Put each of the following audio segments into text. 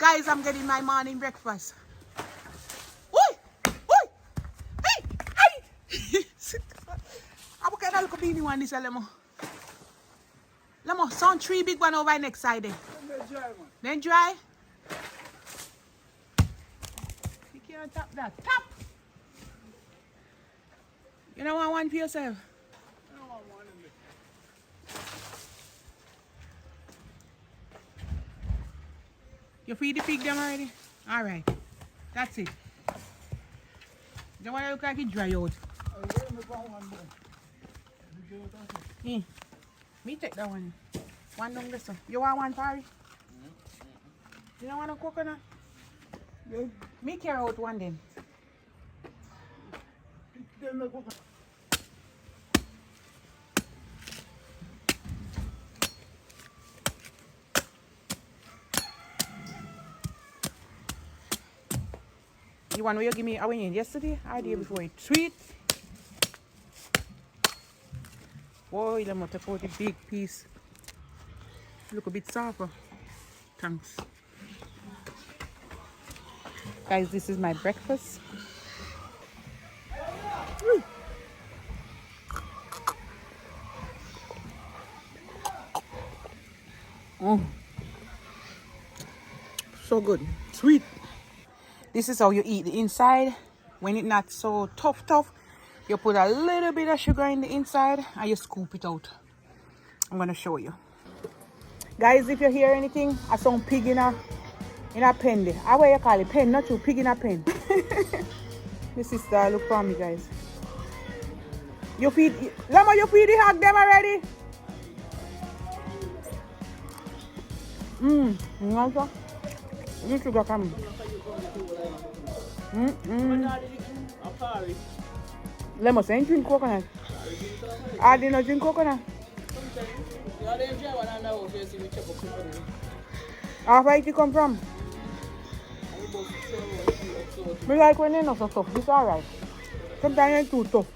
Guys, I'm getting my morning breakfast. Oi! Oi! Hey! Hey! How can I look at one this lemo? Lemo, some three big one over next side there. Then dry. You can't tap that. Tap! You don't want one for yourself? I don't want one in there. You feed the pig them already? Alright. That's it. Don't want to look like it dry out. Me take that one. One down this one. You want one, Parry? You don't want no coconut? Yeah. Me carry out one then. The one where you give me away yesterday or the day before it sweet. Boy, let me take out the big piece. Look a bit softer. Thanks. Guys, this is my breakfast. So good. Sweet. This is how you eat the inside. When it's not so tough, you put a little bit of sugar in the inside and you scoop it out. I'm going to show you. Guys, if you hear anything, I saw pig in a pen there. How you call it? Pen, not you. Pig in a pen. My sister, look for me, guys. You feed... Lama, you feed the hog them already? Also, you sugar coming. Lemon, ain't drink coconut. I did not drink coconut. How far you come from? Me like when they're not so tough. It's alright. Sometimes they're too tough.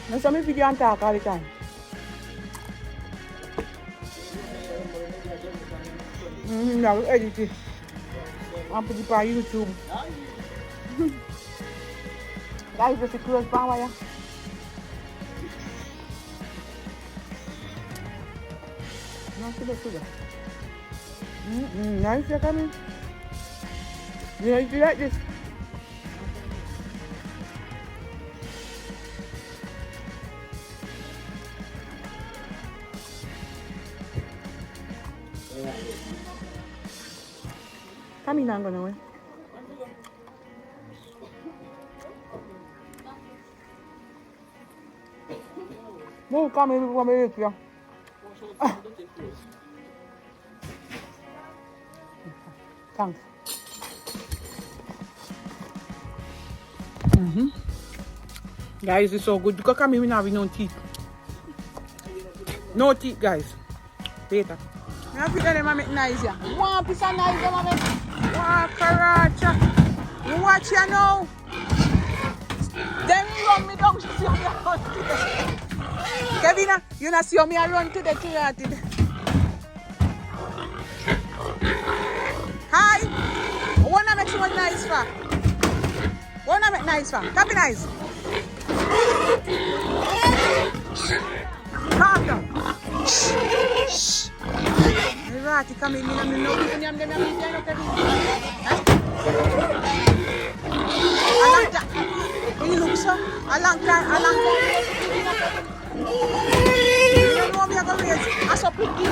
That's some video and talk all the time. I will edit it. I'll put it on YouTube. Guys, just a close power, yeah. No sugar. Nice, you're coming. You know, if you like this. Come in, I'm gonna win. No, come in, come in, yeah. Thanks. Guys, it's so good. Because come here, we have no teeth. No teeth, guys. Later. I feel that they make nice, yeah. One piece of nice, they make. One karacha. Watch you now. Then you run me down, she see me run today. Kevin, you not see me run today, today. Hi. Wanna make someone nice for? Wanna make nice for? Come be nice. Calm down. Shh. Right, come in. I'm no good. I'm you look so a long time. You don't know me I'm gonna raise. I saw pretty.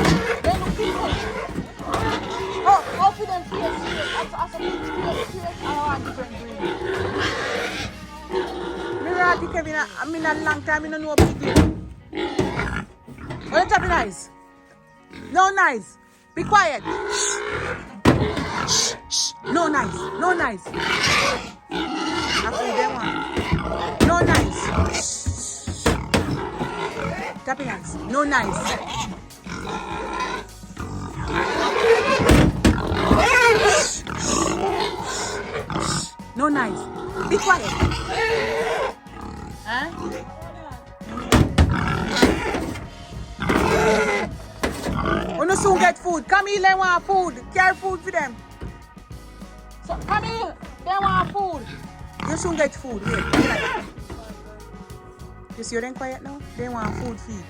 They look people. Oh, for them face. I saw pretty. I want different breed. Me right, Kevin. I'm in a long time. I don't know pretty. Oh, it's happy nice. No nice. Be quiet. Shh. Shh. No nice. No nice. I feel them one. No nice. Shh. Tap it nice. No nice. No nice. Be quiet. Huh? soon get food. Camille, they want food. Carry food for them. So, Camille, they want food. You soon get food. Wait. You see them quiet now? They want food feed.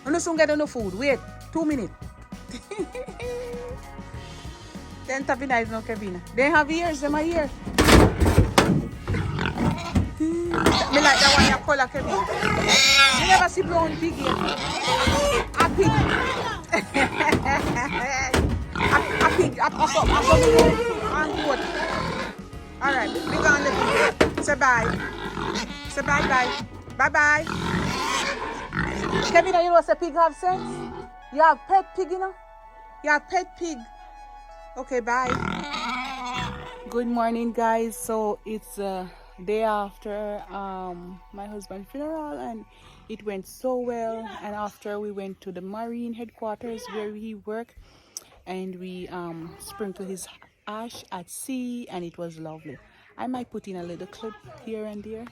You soon get enough food. Wait. 2 minutes. Then tapping eyes no Kevin. They have ears. Them are here. Me like that one you color Kevin. You never see brown pig yet. A pig. a pig. A goat. Alright, we gonna let you go. Say bye. Say bye bye. Bye bye. Kevin, you know say pig have sense? You have pet pig, you know? You have pet pig. Okay, bye. Good morning, guys. So it's day after my husband's funeral, and it went so well. And after we went to the Marine headquarters where he worked, and we sprinkled his ash at sea, and it was lovely. I might put in a little clip here and there.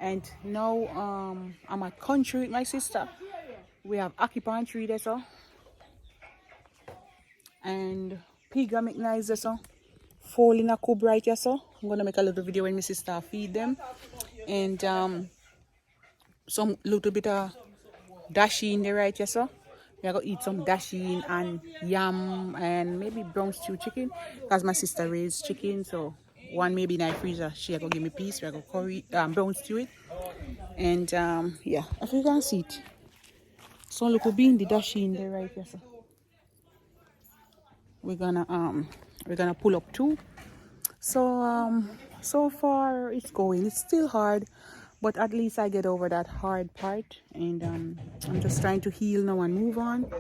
And now I'm at country with my sister. We have occupant tree there, so, and pig are make nice there, so. Fall in a cube right here, so I'm gonna make a little video when my sister feed them, and some little bit of dashi in there right here, so we are gonna eat some dashi and yam and maybe brown stew chicken, because my sister raised chicken, so one maybe in the freezer. She gonna give me a piece. We are gonna curry brown stew it, and yeah, if you can see it, some little bean the dashi in there right here, so we're gonna pull up too. So so far it's going. It's still hard, but at least I get over that hard part, and I'm just trying to heal now and move on.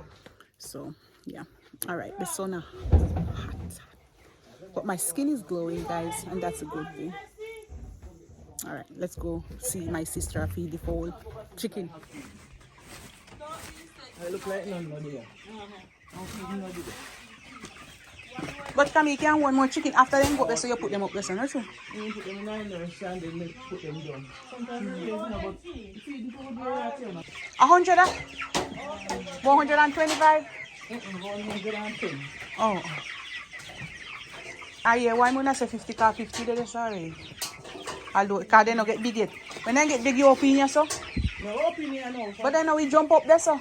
So yeah, all right, the sun is hot, but my skin is glowing, guys, and that's a good thing. All right, let's go see my sister feed the whole chicken. I look like nobody. But come you can one more chicken after them go there, so you put them up there, so not true? You put them in the stand and put them down. Sometimes you know, but feed the food there. 100? 125? 110. Oh. Ah yeah, why not say 50 car 50 there, sorry. Although because they don't get big yet. When they get big, you opinion so? No opinion no. But then now we jump up there, so.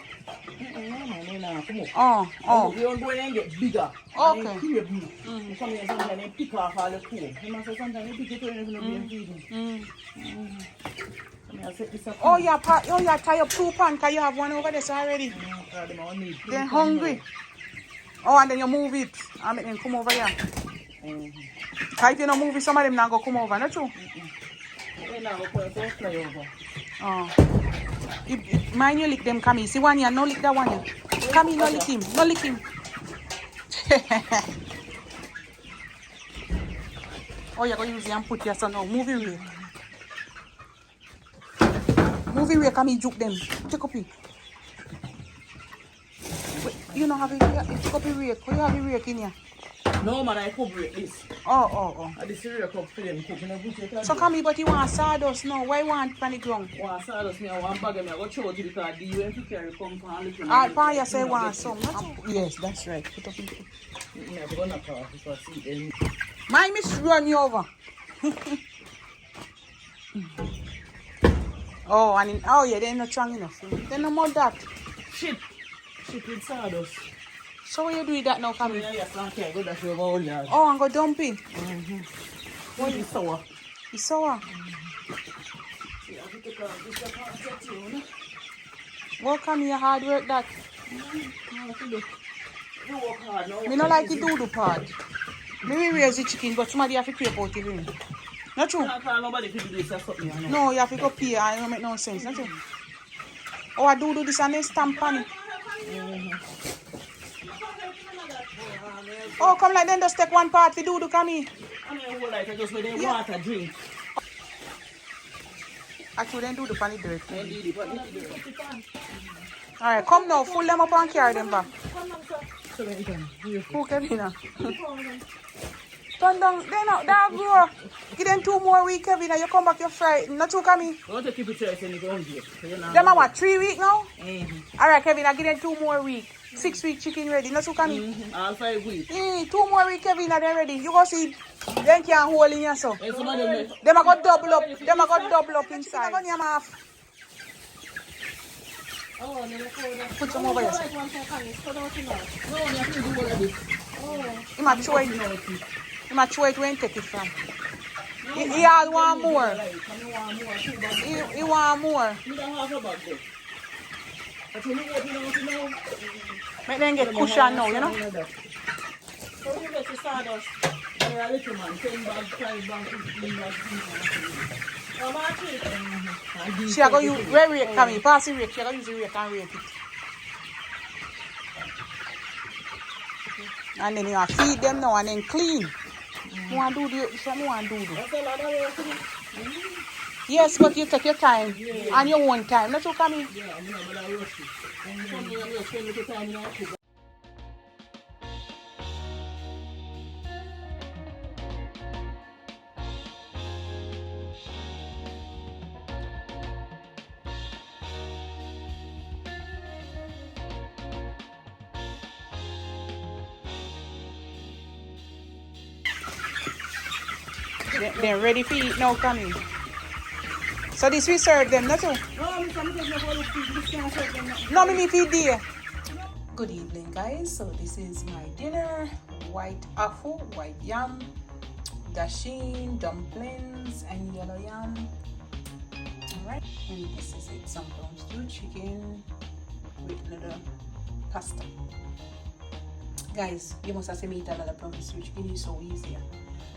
No, come on. Oh. You don't go in and get bigger. Okay. You come here sometimes and pick off all the food. You must say sometimes you pick it when you're not feeding. Oh, you tie up 2 pans because you have one over there already. They're hungry. Oh, and then you move it and make them come over here. Because if you don't move it, some of them not going to come over, not true? Oh. Mind you lick them, Camille. See one here, no lick that one here. Camille, no lick him, no lick him. Oh, you're going to use it and put your son now. Move it away. Move it away, Camille, juke them. Take up it. Wait, you don't have it here. Take up it rake. Where you have it rake in here? No, man, I cook break this. Oh. I just cereal cup for them cooking. So Camille, but you want sawdust now? Why you want pan the ground? Want sawdust, me I want bag of me. I go throw it because the UN to carry come from a little. Pan you say want some. Yes, that's right. Put up in the... I have to go knock off if I see them. My miss run you over. Oh, and yeah, they're not strong enough. They're not more that. Shit with sawdust. So what you do with that now, Camille? Oh, Oh, and go dump it. what is sour? It's sour. Well, Camille, hard work that. You work hard now. Me not like to do the part. Maybe raise the chicken, but somebody have to pay for it. Not true? Nobody can do this. No, you have to go pay. I don't make no sense. Not true? Oh, I do this and then stamp on it. Oh, come like then just take one part to do the Camille. I mean, like I just made them water drink. Actually, then do the pan dirt. Alright, come now, full them up and carry them back. Who Kevin? Turn down, then that grow. Give them 2 more weeks, Kevin, and you come back, you're frightened. Not true, Camille? I want to keep it choice and you go home here. Them are what, 3 weeks now? Mm-hmm. Alright, Kevin, I give them 2 more weeks. 6 week chicken ready. Not so coming. All 5 weeks. 2 more weeks, Kevin, are they ready? You go see, they can't hold in here, so. And some of them, Them are got double up. Them are got double up inside. Put some over here. He might show it when take it from. He all want more. He want more. Make them get cushion now, you know. So you get to sawdust. You're a little man, 10 bags, 5 bags, 15 bags, 15 bags. She are going to use where rake coming. Pass the rake. She are going to use the rake and rake it. And then you have to feed them now and then clean. You want to do the, you want to do the. Yes, but you take your time and your own time. Not so coming. Yeah, I'm not going to rush it. Something I'm going to spend a little time in our cook. They're ready for eat now, coming. So this we serve them, that's all. No, me feed there. Good evening, guys. So this is my dinner: white apple, white yam, dasheen, dumplings, and yellow yam. Alright, and this is it: some brown stew chicken with little pasta. Guys, you must have seen me eat another brown stew chicken. It's so easy.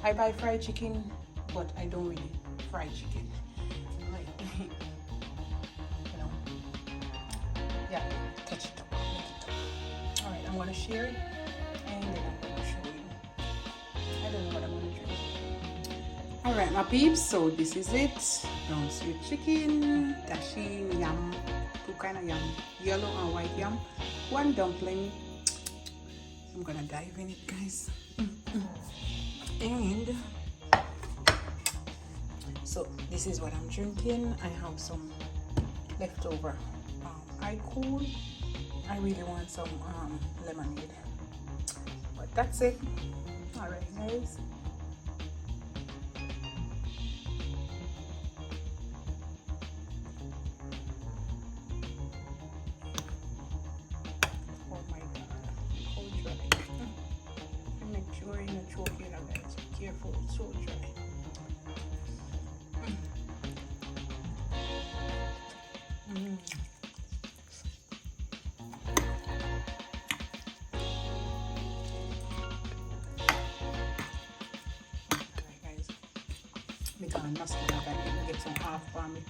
I buy fried chicken, but I don't really fry chicken. Like, you know, yeah, touch it up, make it up. All right, I'm gonna share it, and then I'm gonna show you. I don't know what I'm gonna drink. All right, my peeps. So this is it: brown stew chicken, dasheen, yam, 2 kind of yam, yellow and white yam, 1 dumpling. I'm gonna dive in it, guys. And so this is what I'm drinking. I have some leftover I really want some lemonade, but that's it. All right, guys. Oh my god, how dry. Make sure you're not choking, guys. Be careful, it's so dry. Alright, guys. We can mask it up and get some half for me.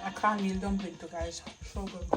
I can't meal dumpling too, guys. So good.